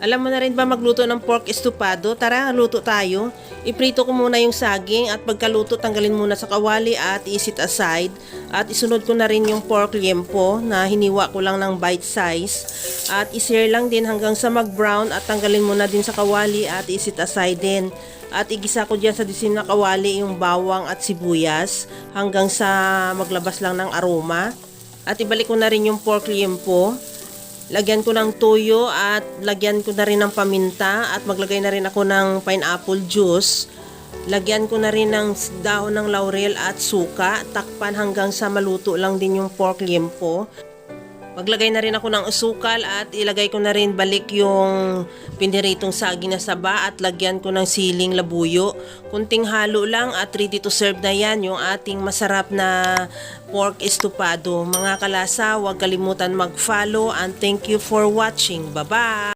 Alam mo na rin ba magluto ng pork estopado? Tara, luto tayo. Iprito ko muna yung saging at pagkaluto tanggalin muna sa kawali at isit aside. At isunod ko na rin yung pork liempo na hiniwa ko lang ng bite size. At isir lang din hanggang sa mag-brown at tanggalin muna din sa kawali at isit aside din. At igisa ko dyan sa disin na kawali yung bawang at sibuyas hanggang sa maglabas lang ng aroma. At ibalik ko na rin yung pork liempo. Lagyan ko ng toyo at lagyan ko na rin ng paminta at maglagay na rin ako ng pineapple juice. Lagyan ko na rin ng dahon ng laurel at suka. Takpan hanggang sa maluto lang din yung pork liempo. Maglagay na rin ako ng asukal at ilagay ko na rin balik yung piniritong saging na saba at lagyan ko ng siling labuyo. Kunting halo lang at ready to serve na yan yung ating masarap na pork estopado. Mga kalasa, huwag kalimutan mag-follow and thank you for watching. Bye-bye!